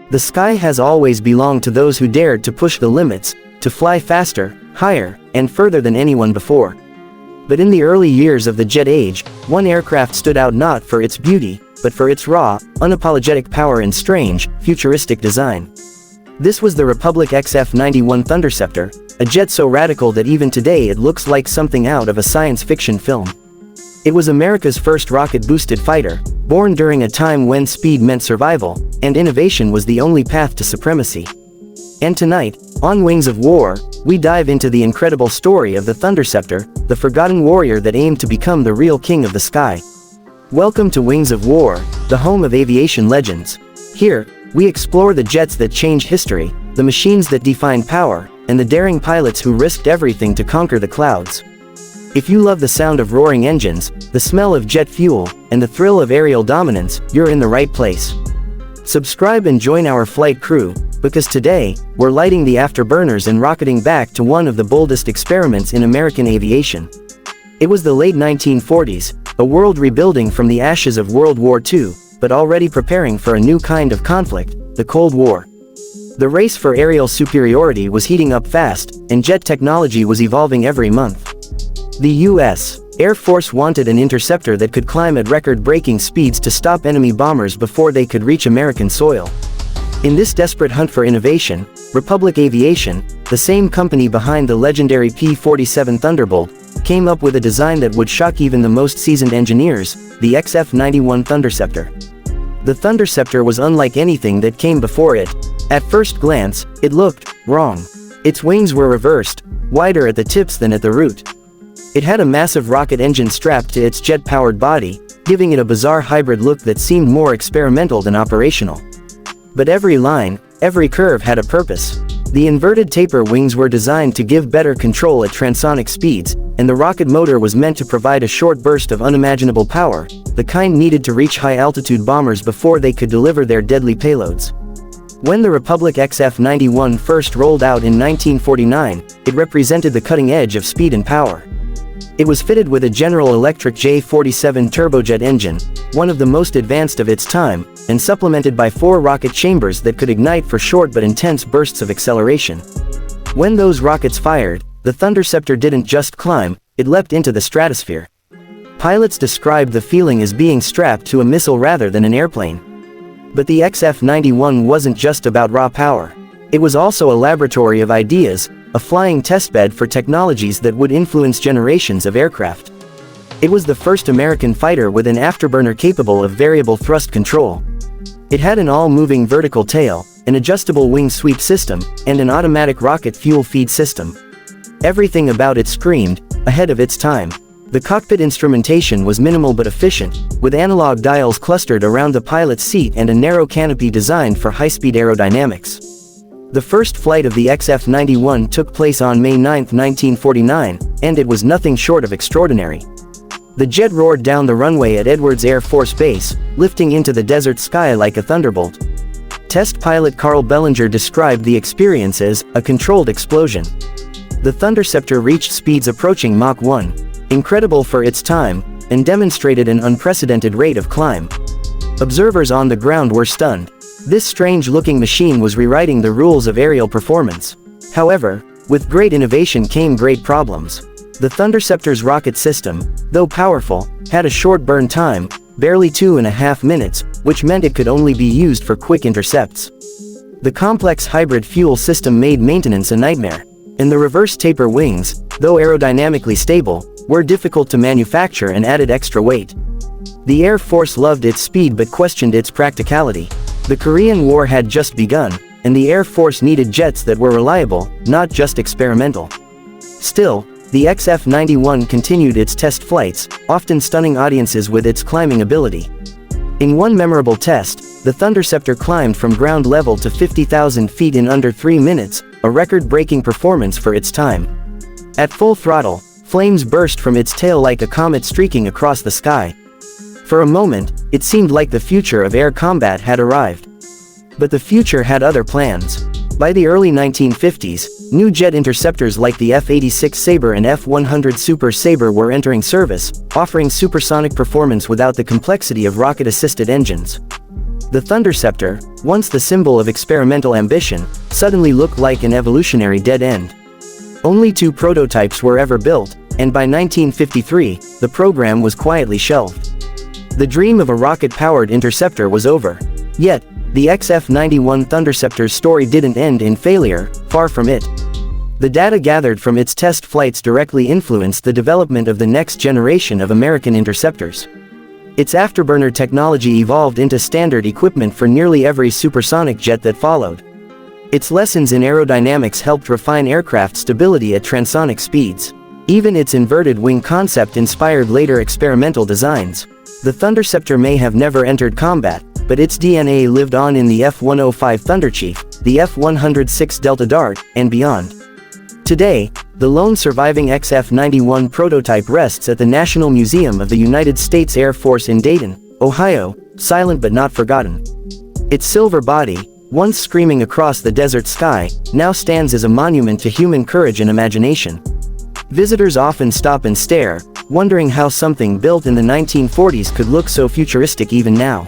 The sky has always belonged to those who dared to push the limits, to fly faster, higher, and further than anyone before. But in the early years of the jet age, one aircraft stood out not for its beauty, but for its raw, unapologetic power and strange, futuristic design. This was the Republic XF-95 Thunderceptor, a jet so radical that even today it looks like something out of a science fiction film. It was America's first rocket-boosted fighter, born during a time when speed meant survival, and innovation was the only path to supremacy. And tonight, on Wings of War, we dive into the incredible story of the Thunderceptor, the forgotten warrior that aimed to become the real king of the sky. Welcome to Wings of War, the home of aviation legends. Here, we explore the jets that changed history, the machines that defined power, and the daring pilots who risked everything to conquer the clouds. If you love the sound of roaring engines, the smell of jet fuel, and the thrill of aerial dominance, you're in the right place. Subscribe and join our flight crew, because today, we're lighting the afterburners and rocketing back to one of the boldest experiments in American aviation. It was the late 1940s, a world rebuilding from the ashes of World War II, but already preparing for a new kind of conflict, the Cold War. The race for aerial superiority was heating up fast, and jet technology was evolving every month. The U.S. Air Force wanted an interceptor that could climb at record-breaking speeds to stop enemy bombers before they could reach American soil. In this desperate hunt for innovation, Republic Aviation, the same company behind the legendary P-47 Thunderbolt, came up with a design that would shock even the most seasoned engineers, the XF-95 Thunderceptor. The Thunderceptor was unlike anything that came before it. At first glance, it looked wrong. Its wings were reversed, wider at the tips than at the root. It had a massive rocket engine strapped to its jet-powered body, giving it a bizarre hybrid look that seemed more experimental than operational. But every line, every curve had a purpose. The inverted taper wings were designed to give better control at transonic speeds, and the rocket motor was meant to provide a short burst of unimaginable power, the kind needed to reach high-altitude bombers before they could deliver their deadly payloads. When the Republic XF-95 first rolled out in 1949, it represented the cutting edge of speed and power. It was fitted with a General Electric J47 turbojet engine, one of the most advanced of its time, and supplemented by 4 rocket chambers that could ignite for short but intense bursts of acceleration. When those rockets fired, the Thunderceptor didn't just climb, it leapt into the stratosphere. Pilots described the feeling as being strapped to a missile rather than an airplane. But the XF-95 wasn't just about raw power. It was also a laboratory of ideas, a flying testbed for technologies that would influence generations of aircraft. It was the first American fighter with an afterburner capable of variable thrust control. It had an all-moving vertical tail, an adjustable wing sweep system, and an automatic rocket fuel feed system. Everything about it screamed, ahead of its time. The cockpit instrumentation was minimal but efficient, with analog dials clustered around the pilot's seat and a narrow canopy designed for high-speed aerodynamics. The first flight of the XF-95 took place on May 9, 1949, and it was nothing short of extraordinary. The jet roared down the runway at Edwards Air Force Base, lifting into the desert sky like a thunderbolt. Test pilot Carl Bellinger described the experience as a controlled explosion. The Thunderceptor reached speeds approaching Mach 1, incredible for its time, and demonstrated an unprecedented rate of climb. Observers on the ground were stunned. This strange-looking machine was rewriting the rules of aerial performance. However, with great innovation came great problems. The Thunderceptor's rocket system, though powerful, had a short burn time, barely 2.5 minutes, which meant it could only be used for quick intercepts. The complex hybrid fuel system made maintenance a nightmare, and the reverse taper wings, though aerodynamically stable, were difficult to manufacture and added extra weight. The Air Force loved its speed but questioned its practicality. The Korean War had just begun, and the Air Force needed jets that were reliable, not just experimental. Still, the XF-95 continued its test flights, often stunning audiences with its climbing ability. In one memorable test, the Thunderceptor climbed from ground level to 50,000 feet in under 3 minutes, a record-breaking performance for its time. At full throttle, flames burst from its tail like a comet streaking across the sky. For a moment, it seemed like the future of air combat had arrived. But the future had other plans. By the early 1950s, new jet interceptors like the F-86 Sabre and F-100 Super Sabre were entering service, offering supersonic performance without the complexity of rocket-assisted engines. The Thunderceptor, once the symbol of experimental ambition, suddenly looked like an evolutionary dead end. Only 2 prototypes were ever built, and by 1953, the program was quietly shelved. The dream of a rocket-powered interceptor was over. Yet, the XF-91 Thunderceptor's story didn't end in failure, far from it. The data gathered from its test flights directly influenced the development of the next generation of American interceptors. Its afterburner technology evolved into standard equipment for nearly every supersonic jet that followed. Its lessons in aerodynamics helped refine aircraft stability at transonic speeds. Even its inverted wing concept inspired later experimental designs. The Thunderceptor may have never entered combat, but its DNA lived on in the F-105 Thunderchief, the F-106 Delta Dart, and beyond. Today, the lone surviving XF-91 prototype rests at the National Museum of the United States Air Force in Dayton, Ohio, silent but not forgotten. Its silver body, once screaming across the desert sky, now stands as a monument to human courage and imagination. Visitors often stop and stare, wondering how something built in the 1940s could look so futuristic even now.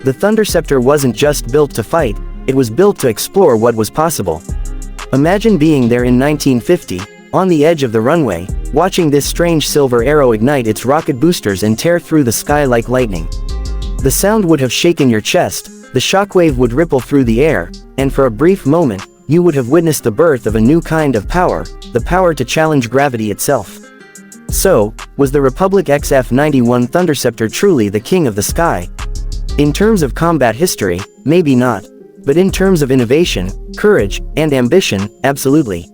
The Thunderceptor wasn't just built to fight, it was built to explore what was possible. Imagine being there in 1950, on the edge of the runway, watching this strange silver arrow ignite its rocket boosters and tear through the sky like lightning. The sound would have shaken your chest, the shockwave would ripple through the air, and for a brief moment, you would have witnessed the birth of a new kind of power, the power to challenge gravity itself. So, was the Republic XF-91 Thunderceptor truly the king of the sky? In terms of combat history, maybe not. But in terms of innovation, courage, and ambition, absolutely.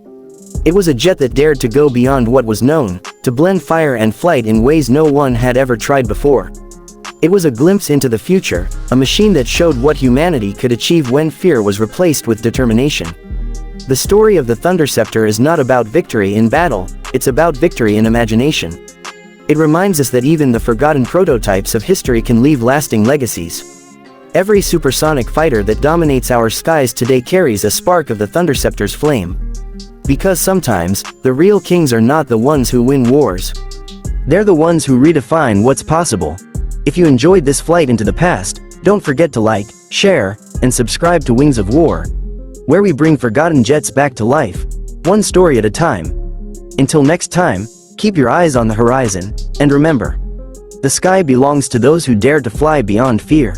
It was a jet that dared to go beyond what was known, to blend fire and flight in ways no one had ever tried before. It was a glimpse into the future, a machine that showed what humanity could achieve when fear was replaced with determination. The story of the Thunderceptor is not about victory in battle, it's about victory in imagination. It reminds us that even the forgotten prototypes of history can leave lasting legacies. Every supersonic fighter that dominates our skies today carries a spark of the Thunderceptor's flame. Because sometimes, the real kings are not the ones who win wars. They're the ones who redefine what's possible. If you enjoyed this flight into the past, don't forget to like, share, and subscribe to Wings of War, where we bring forgotten jets back to life, one story at a time. Until next time, keep your eyes on the horizon, and remember, the sky belongs to those who dare to fly beyond fear.